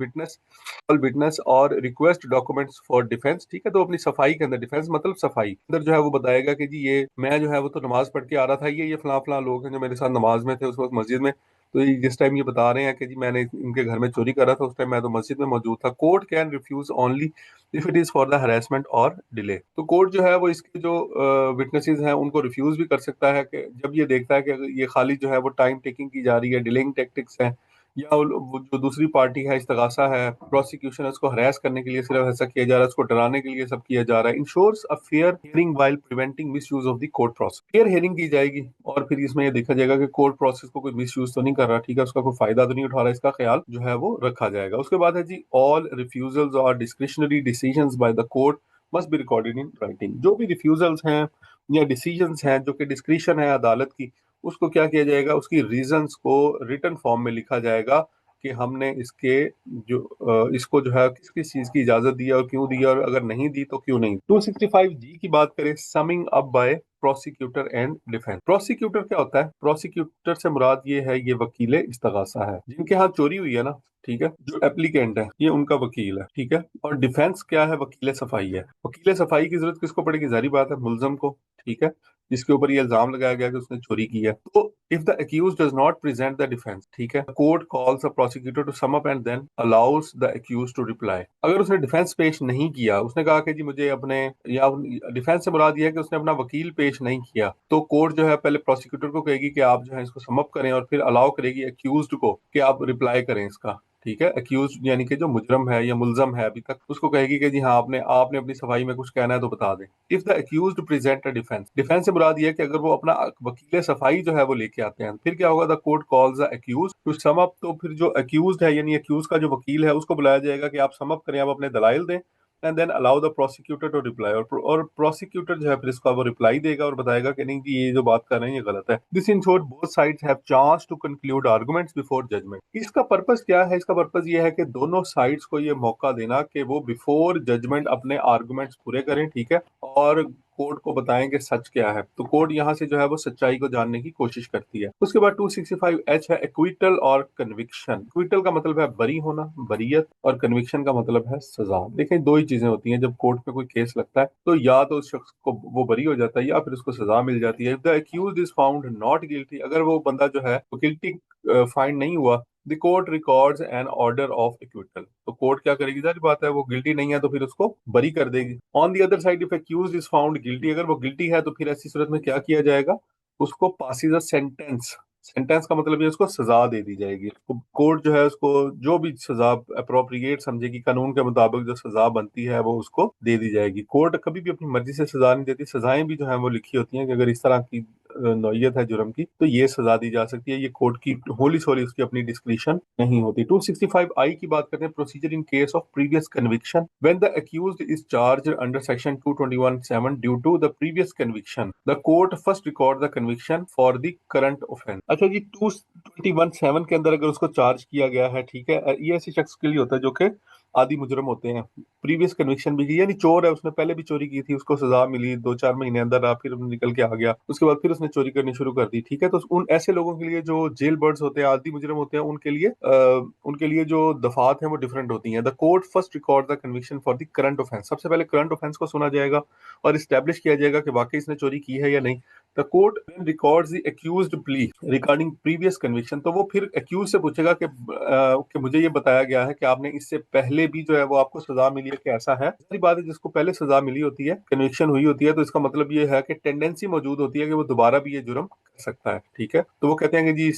विटनेस और रिक्वेस्ट डॉक्यूमेंट्स फॉर डिफेंस, ठीक है। तो अपनी सफाई के अंदर, डिफेंस मतलब सफाई अंदर जो है वो बताएगा कि जी ये मैं जो है वो तो नमाज पढ़ के आ रहा था, ये फलां फलां लोग हैं जो मेरे साथ नमाज में थे उस वक्त मस्जिद में, तो ये जिस टाइम ये बता रहे हैं कि जी मैंने इनके घर में चोरी करा था उस टाइम मैं तो मस्जिद में मौजूद था। Court can refuse only if it is for the harassment और डिले। तो कोर्ट जो है वो इसके जो विटनेसेस हैं उनको रिफ्यूज भी कर सकता है कि जब ये देखता है कि अगर ये खाली जो है वो टाइम टेकिंग की जा रही है, डिलेइंग टैक्टिक्स हैं, या वो जो दूसरी पार्टी है इस्तगासा है, प्रोसिक्यूशन है, उसको हरास करने के लिए सिर्फ ऐसा किया जा रहा है, उसको डराने के लिए सब किया जा रहा है। Ensures a fair hearing while preventing misuse of the court process. Fair hearing की जाएगी और फिर इसमें ये देखा जाएगा कि कोर्ट प्रोसेस को कोई मिस यूज तो नहीं कर रहा, ठीक है, उसका कोई फायदा तो नहीं उठा रहा, इसका ख्याल जो है वो रखा जाएगा। उसके बाद है जी ऑल रिफ्यूजल्स और discretionary decisions bye the court must be recorded in writing. जो भी रिफ्यूजल्स हैं या डिसीजंस हैं जो कि डिस्क्रिशन है अदालत की, उसको क्या किया जाएगा, उसकी रीजंस को रिटन फॉर्म में लिखा जाएगा कि हमने इसको जो है किस किस चीज की इजाजत दी है और क्यों दी है, और अगर नहीं दी तो क्यों नहीं। 265G की बात करें, summing up by prosecutor and defence. Prosecutor क्या होता है, प्रोसिक्यूटर से मुराद ये है, ये वकील इस्तगासा है जिनके हाथ चोरी हुई है ना, ठीक है। जो एप्लीकेंट है ये उनका वकील है, ठीक है। और डिफेंस क्या है, वकील सफाई है। वकील सफाई की जरूरत किसको पड़ेगी, जारी बात है मुलजम को, ठीक है, जिसके ऊपर ये इल्जाम लगाया गया कि उसने चोरी की है। तो if the accuse does not present the defence, ठीक है, court calls the prosecutor to sum up and then allows the accuse to reply. अगर उसने डिफेंस पेश नहीं किया, उसने कहा कि जी मुझे अपने, या डिफेंस से मुराद ये है कि उसने अपना वकील पेश नहीं किया, तो कोर्ट जो है पहले प्रोसिक्यूटर को कहेगी कि आप जो है इसको सम अप करें और फिर अलाउ करेगी अक्यूज्ड को कि आप रिप्लाई करें इसका, ठीक है। अक्यूज यानी कि जो मुजरम है या मुलजम है अभी तक, उसको कहेगी कि जी हाँ आपने आपने अपनी सफाई में कुछ कहना है तो बता दें। If the accused present a defence, defence से मुराद ये है कि अगर वो अपना वकील सफाई जो है वो लेके आते हैं, फिर क्या होगा, the court calls the accuse to sum up. तो फिर जो अक्यूज्ड है यानी अक्यूज का जो वकील है उसको बुलाया जाएगा कि आप सम अप करें, आप अपने दलाइल दें, and then allow the prosecutor to reply. और प्रोसिक्यूटर जो है फिर इसका वो रिप्लाई देगा और बताएगा कि नहीं जी ये जो बात कर रहे हैं ये गलत है। This ensure both sides have chance to conclude arguments before judgment. इसका पर्पस क्या है, इसका पर्पस ये है कि दोनों साइड्स को ये मौका देना कि वो बिफोर जजमेंट अपने आर्गुमेंट्स पूरे करें, ठीक है, और कोर्ट को बताएं कि सच क्या है। तो कोर्ट यहाँ से जो है वो सच्चाई को जानने की कोशिश करती है। उसके बाद 265H है एक्विटल और कन्विक्शन। एक्विटल का मतलब है बरी होना, बरीयत, और कन्विक्शन का मतलब है सजा। देखें दो ही चीजें होती हैं, जब कोर्ट में कोई केस लगता है तो या तो उस शख्स को वो बरी हो जाता है या फिर उसको सजा मिल जाती है। If the accused is found not guilty, अगर वो बंदा जो है गिल्टी फाइंड नहीं हुआ, the court records an order of acquittal. तो कोर्ट क्या करेगी, जारी बात है वो गिल्टी नहीं है तो फिर उसको बरी कर देगी। On the other side if accused is found guilty, अगर वो गिल्टी है तो फिर ऐसी सूरत में क्या किया जाएगा, उसको पासिस अ सेंटेंस। सेंटेंस का मतलब ये उसको सजा दे दी जाएगी। कोर्ट जो है उसको जो भी सजा अप्रोप्रिएट समझेगी, कानून के मुताबिक जो सजा बनती है वो उसको दे दी जाएगी। कोर्ट कभी भी अपनी मर्जी से सजा नहीं देती, सजाएं भी जो है वो लिखी होती हैं कि अगर इस तरह की नौयत है जुर्म की तो ये सजा दी जा सकती है। ये कोर्ट की होली सोली उसकी अपनी डिस्क्रिशन नहीं होती। 265 आई की बात करते हैं, procedure in case of previous conviction when the accused is charged under section 221(7) due to the previous conviction the court first record the conviction for the current offence. अच्छा जी, 221(7) के अंदर अगर उसको चार्ज किया गया है, ठीक है, ये ऐसे शख्स के लिए होता है जो कि आदि मुजरम होते हैं। प्रीवियस कन्विक्शन भी की, यानी चोर है, उसने पहले भी चोरी की थी, उसको सजा मिली, 2-4 महीने अंदर रहा, फिर निकल के आ गया, उसके बाद फिर उसने चोरी करनी शुरू कर दी, ठीक है। तो उन ऐसे लोगों के लिए जो जेल बर्ड्स होते हैं, आदि मुजरम होते हैं, उनके लिए जो दफात है वो डिफरेंट होती हैं। The court first record the conviction for the current offence. सबसे पहले करंट ऑफेंस को सुना जाएगा और इस्टेब्लिश किया जाएगा कि वाकई इसने चोरी की है या नहीं। The court records the accused plea regarding previous conviction. तो वो फिर एक्यूज से पूछेगा कि मुझे ये बताया गया है कि आपने इससे पहले भी जो है वो आपको सजा मिली है कि ऐसा है। सारी बात है, जिसको पहले सजा मिली होती है, कन्विक्शन हुई होती है, तो इसका मतलब ये है कि टेंडेंसी मौजूद होती है कि वो दोबारा भी ये जुर्म कर सकता है, ठीक है। तो वो कहते हैं कि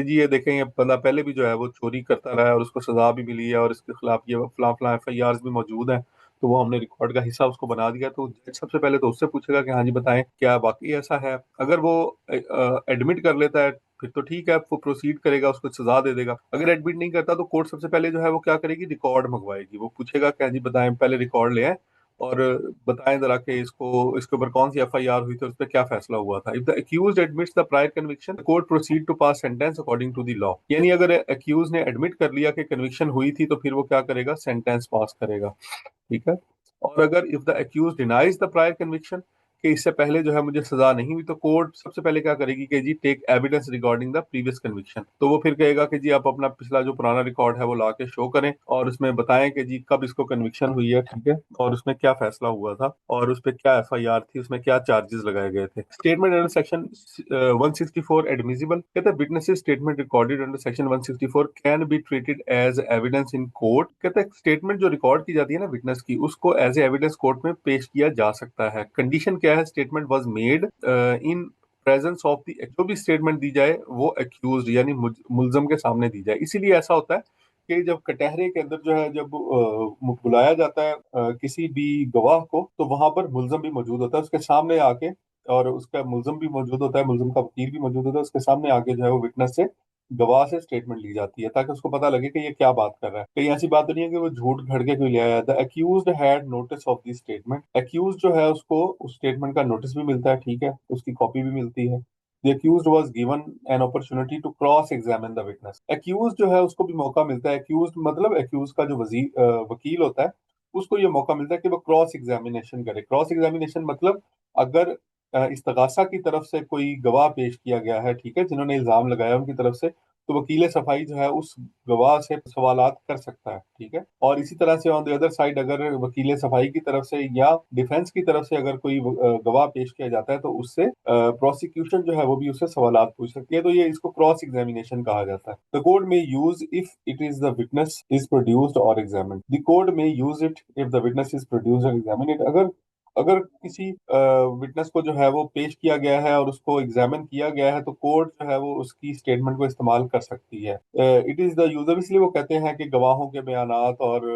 जी ये देखें, ये बंदा पहले भी जो है वो चोरी करता रहा है और उसको सजा भी मिली है और इसके खिलाफ ये फलां फलां FIRs भी मौजूद है, तो वो हमने रिकॉर्ड का हिस्सा उसको बना दिया। तो जज सबसे पहले तो उससे पूछेगा कि हाँ जी बताएं क्या वाकई ऐसा है। अगर वो एडमिट कर लेता है फिर तो ठीक है, वो प्रोसीड करेगा, उसको सजा दे देगा। अगर एडमिट नहीं करता तो कोर्ट सबसे पहले जो है वो क्या करेगी, रिकॉर्ड मंगवाएगी। वो पूछेगा कि हाँ जी बताएं, पहले रिकॉर्ड ले आए और बताएं जरा कि इसके ऊपर कौन सी FIR हुई थी, उस पर क्या फैसला हुआ था। If the accused admits the prior conviction court proceed to pass sentence according to the law. यानी अगर एक्यूज ने एडमिट कर लिया कि कन्विक्शन हुई थी तो फिर वो क्या करेगा, सेंटेंस पास करेगा, ठीक है। और अगर if the accuse denies the prior conviction कि इससे पहले जो है मुझे सजा नहीं हुई, तो कोर्ट सबसे पहले क्या करेगी कि जी take evidence regarding the previous conviction. तो वो फिर कहेगा कि जी आप अपना पिछला जो पुराना रिकॉर्ड है वो ला के शो करें और उसमें बताएं कि जी कब इसको कन्विक्शन हुई है, ठीक है, और उसमें क्या फैसला हुआ था और उस पर क्या FIR थी, उसमें क्या चार्जेस लगाए गए थे। Statement under section 164 admissible. कहते हैं witnesses statement recorded under section 164 can be treated as evidence in court. कहते हैं स्टेटमेंट जो रिकॉर्ड की जाती है ना विटनेस की, उसको एज एविडेंस कोर्ट में पेश किया जा सकता है। कंडीशन क्या है, statement was made in presence of the, जो भी स्टेटमेंट दी जाए वो एक्यूज यानी मुलजम के सामने दी जाए। इसीलिए ऐसा होता है कि जब कटहरे के अंदर जो है जब बुलाया जाता है किसी भी गवाह को, तो वहां पर मुलजम भी मौजूद होता है उसके सामने आके, और उसका मुलजम भी मौजूद होता है, मुलजम का वकील भी मौजूद होता है, उसके सामने आके जो है वो विटनेस से, गवाह से स्टेटमेंट ली जाती है ताकि उसको पता लगे कि ये क्या बात कर रहा है। कहीं ऐसी बात तो नहीं है कि वो झूठ घड़ के कोई ले आया। The accused had notice of this statement. Accuse जो है उसको उस स्टेटमेंट का नोटिस भी मिलता है, ठीक है, उसकी कॉपी भी मिलती है। The accused was given an opportunity to cross examine the witness। accused जो है उसको भी मौका मिलता है, accused मतलब accused का जो वकील होता है उसको ये मौका मिलता है कि वो क्रॉस एग्जामिनेशन करे। क्रॉस एग्जामिनेशन मतलब अगर इस्तगासा की तरफ से कोई गवाह पेश किया गया है, ठीक है, जिन्होंने इल्जाम लगाया उनकी तरफ से, तो वकील सफाई जो है उस गवाह से सवालात कर सकता है, ठीक है। और इसी तरह से ऑन द अदर साइड अगर वकील सफाई की तरफ से या डिफेंस की तरफ से अगर कोई गवाह पेश किया जाता है तो उससे प्रोसिक्यूशन जो है वो भी उससे सवालात पूछ सकती है। तो ये इसको क्रॉस एग्जामिनेशन कहा जाता है। द कोर्ट में use if it is the witness is produced और एग्जामिन्ड। द कोर्ट में use it if the witness is produced और एग्जामिन्ड। अगर अगर किसी विटनेस को जो है वो पेश किया गया है और उसको एग्जामिन किया गया है तो कोर्ट जो है वो उसकी स्टेटमेंट को इस्तेमाल कर सकती है। इट इज द यूजर, इसलिए वो कहते हैं कि गवाहों के बयानात और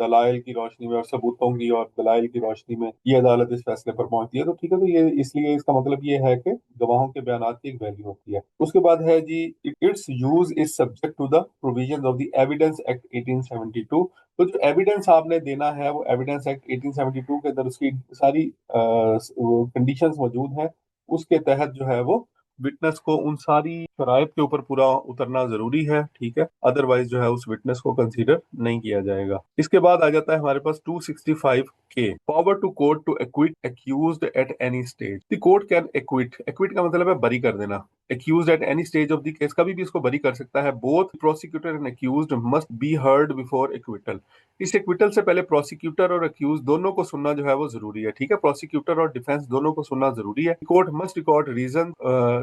दलाइल की रोशनी में और सबूतों की और दलाइल की रोशनी में ये अदालत इस फैसले पर पहुंचती है। तो ठीक है, तो ये इसलिए इसका मतलब ये है कि गवाहों के बयानात की एक वैल्यू होती है। उसके बाद है जी, its use is subject to the provisions of the evidence act 1872। तो जो एविडेंस आपने देना है वो एविडेंस एक्ट 1872 के अंदर उसकी सारी कंडीशंस मौजूद हैं। उसके तहत जो है वो विटनेस को उन सारी शराइत के ऊपर पूरा उतरना जरूरी है, ठीक है, अदरवाइज जो है उस विटनेस को कंसीडर नहीं किया जाएगा। इसके बाद आ जाता है हमारे पास 265 के, power to court to acquit accused at any stage. The court can acquit, acquit का मतलब है बरी कर देना, accused at any stage of the case, कभी भी इसको बरी कर सकता है। Both prosecutor and accused must be heard before acquittal. इस एक्विटल से पहले प्रोसिक्यूटर और अक्यूज दोनों को सुनना जो है वो जरूरी है, ठीक है, प्रोसिक्यूटर और डिफेंस दोनों को सुनना जरूरी है। Court must record reason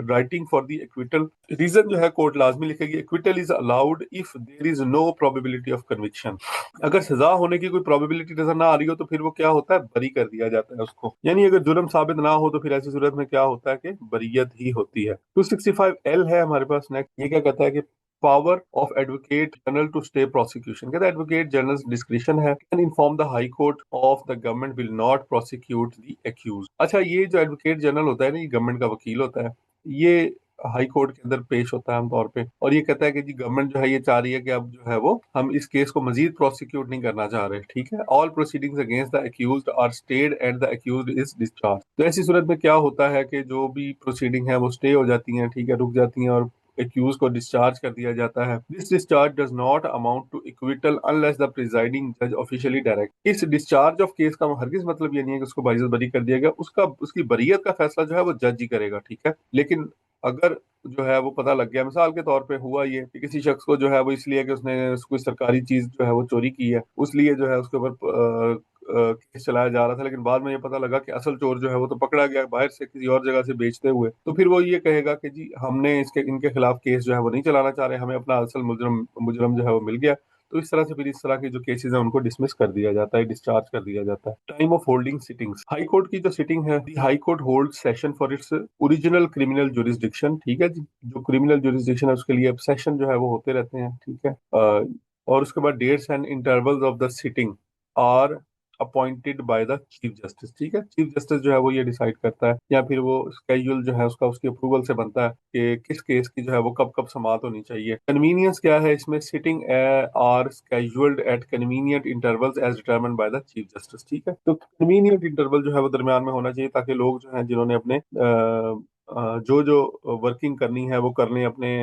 writing for the acquittal reason जो है कोर्ट लाजमी लिखेगी, acquittal is allowed if there is no probability of conviction. अगर सजा होने की कोई प्रोबेबिलिटी नजर ना आ रही हो तो फिर वो क्या होता है, बरी कर दिया जाता है उसको। यानी अगर जुर्म साबित ना हो तो फिर ऐसी सूरत में क्या होता है कि बरियत ही होती है। 265L है हमारे पास नेक्स्ट, ये क्या कहता है कि power of advocate general to stay prosecution. कहता है एडवोकेट जनरल डिस्क्रिशन है, can inform the high court of the government will not prosecute the accuse. अच्छा, ये जो एडवोकेट जनरल होता है ना, ये गवर्नमेंट का वकील होता है, ये हाई कोर्ट के अंदर पेश होता है आमतौर पे, और ये कहता है कि जी गवर्नमेंट जो है ये चाह रही है कि अब जो है वो हम इस केस को मजीद प्रोसिक्यूट नहीं करना चाह रहे, ठीक है। All proceedings against the accused are stayed and the accused is discharge. तो ऐसी सूरत में क्या होता है कि जो भी प्रोसीडिंग है वो स्टे हो जाती है, ठीक है, रुक जाती हैं, और एक्यूज को डिस्चार्ज कर दिया जाता है। This discharge does not amount to acquittal unless the presiding जज ऑफिशियली डायरेक्ट। इस डिस्चार्ज ऑफ केस का हरगिज मतलब ये नहीं है कि उसको बाइज्जत बरी कर दिया गया, उसका उसकी बरीयत का फैसला जो है वो जज ही करेगा, ठीक है। लेकिन अगर जो है वो पता लग गया, मिसाल के तौर पे हुआ ये कि किसी शख्स को जो है वो इसलिए कि उसने कोई सरकारी चीज जो है वो चोरी की है, उसलिए जो है उसके ऊपर केस चलाया जा रहा था, लेकिन बाद में ये पता लगा कि असल चोर जो है वो तो पकड़ा गया बाहर से किसी और जगह से बेचते हुए, तो फिर वो ये कहेगा कि जी हमने इसके इनके खिलाफ केस जो है वो नहीं चलाना चाह रहे, हमें अपना असल मुजरम मुजरम जो है वो मिल गया। तो इस तरह से फिर इस तरह के जो केसेस हैं उनको डिसमिस कर दिया जाता है, डिस्चार्ज कर दिया जाता है। Time of holding sittings, high court की जो सिटिंग है, the high court hold session for its original criminal jurisdiction, ठीक है जी। जो क्रिमिनल जुरिस्डिक्शन है उसके लिए अब सेशन जो है वो होते रहते हैं, ठीक है। और उसके बाद dates and intervals of the sitting are appointed by the chief justice, ठीक है। चीफ जस्टिस जो है वो ये डिसाइड करता है, या फिर वो स्केड्यूल जो है उसका उसकी अप्रूवल से बनता है कि किस केस की जो है वो कब कब समाअत होनी चाहिए। कन्वीनियंस क्या है इसमें, sitting are scheduled at convenient intervals as determined by the chief justice, ठीक है। तो कन्वीनियंट इंटरवल जो है वो दरमियान में होना चाहिए, ताकि लोग जो है जिन्होंने अपने जो जो वर्किंग करनी है वो कर लें, अपने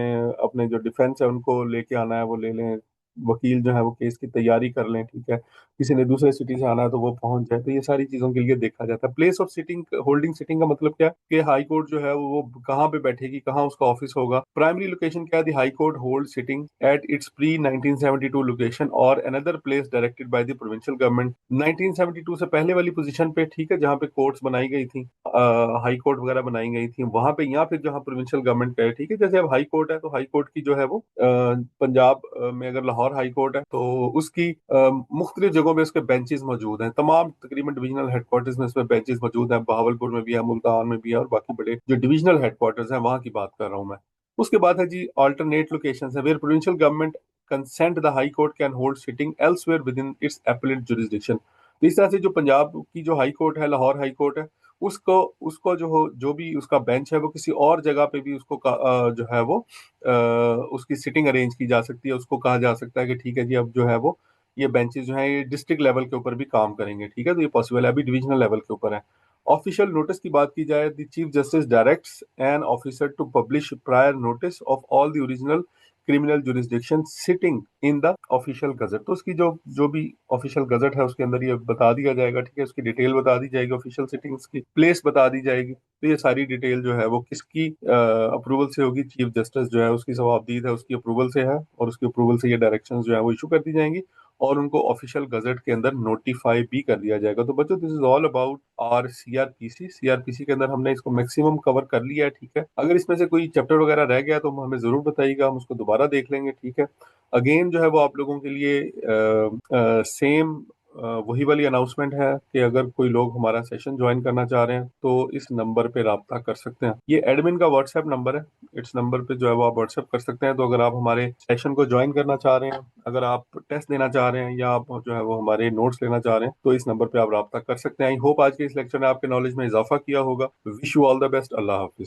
अपने जो डिफेंस है उनको लेके आना है वो ले लें, वकील जो है वो केस की तैयारी कर लें, ठीक है। किसी ने दूसरे सिटी से आना है तो वो पहुंच जाए, तो ये सारी चीजों के लिए देखा जाता है। Place of sitting, holding sitting का मतलब क्या है कि हाई कोर्ट जो है वो कहाँ पे बैठेगी, कहाँ उसका ऑफिस होगा। प्राइमरी लोकेशन क्या है, high court hold sitting at its pre 1972 location और another place directed by the provincial government. 1972 से पहले वाली पोजीशन पे, ठीक है, जहाँ पे कोर्ट्स बनाई गई थी, हाई कोर्ट वगैरह बनाई गई थी वहां पे, या फिर जहाँ प्रोविंशियल गवर्नमेंट का है, ठीक है। जैसे अब हाई कोर्ट है तो हाई कोर्ट की जो है वो पंजाब में अगर लाहौर हाई कोर्ट है तो उसकी मुख्तलिफ जगहों पे उसके बेंचेस मौजूद हैं, तमाम तकरीबन डिविजनल हेडक्वार्टर्स में इसमें बेंचेस मौजूद हैं। बहावलपुर में भी है, मुल्तान में भी है, और बाकी बड़े जो डिविजनल हेडक्वार्टर्स हैं वहां की बात कर रहा हूँ मैं। उसके बाद है जी अल्टरनेट लोकेशन है, where provincial government consent the high court can hold sitting elsewhere within its appellate jurisdiction. तो इस तरह से जो पंजाब की जो हाई कोर्ट है, लाहौर हाई कोर्ट है, उसको उसको जो भी उसका बेंच है वो किसी और जगह पे भी उसको जो है वो उसकी सिटिंग अरेंज की जा सकती है। उसको कहा जा सकता है कि ठीक है जी अब जो है वो ये बेंचेस जो है ये डिस्ट्रिक्ट लेवल के ऊपर भी काम करेंगे, ठीक है। तो ये पॉसिबल है, अभी डिविजनल लेवल के ऊपर है। ऑफिशियल नोटिस की बात की जाए, the chief justice directs an officer to publish prior notice of all the original criminal jurisdiction sitting in the official gazette. तो उसकी जो जो भी ऑफिशियल गजट है उसके अंदर ये बता दिया जाएगा, ठीक है। उसकी डिटेल बता दी जाएगी, ऑफिशियल सिटिंग्स की प्लेस बता दी जाएगी। तो ये सारी डिटेल जो है वो किसकी अप्रूवल से होगी, चीफ जस्टिस जो है उसकी सवाबदीद है, उसकी अप्रूवल से है, और उसकी अप्रूवल से ये डायरेक्शंस जो है वो इशू कर दी जाएंगी, और उनको ऑफिशियल गजट के अंदर नोटिफाई भी कर दिया जाएगा। तो बच्चों this is all about our CrPC. CrPC के अंदर हमने इसको मैक्सिमम कवर कर लिया है, ठीक है। अगर इसमें से कोई चैप्टर वगैरह रह गया तो हमें जरूर बताइएगा, हम उसको दोबारा देख लेंगे, ठीक है। अगेन जो है वो आप लोगों के लिए सेम वही वाली अनाउंसमेंट है कि अगर कोई लोग हमारा सेशन ज्वाइन करना चाह रहे हैं तो इस नंबर पे राब्ता कर सकते हैं। ये एडमिन का व्हाट्सएप नंबर है, इस नंबर पे जो है वो आप व्हाट्सएप कर सकते हैं। तो अगर आप हमारे सेशन को ज्वाइन करना चाह रहे हैं, अगर आप टेस्ट देना चाह रहे हैं, या आप जो है वो हमारे नोट्स लेना चाह रहे हैं, तो इस नंबर पे आप राब्ता कर सकते हैं। आई होप आज के इस लेक्चर ने आपके नॉलेज में इजाफा किया होगा। Wish you all the best. Allah Hafiz.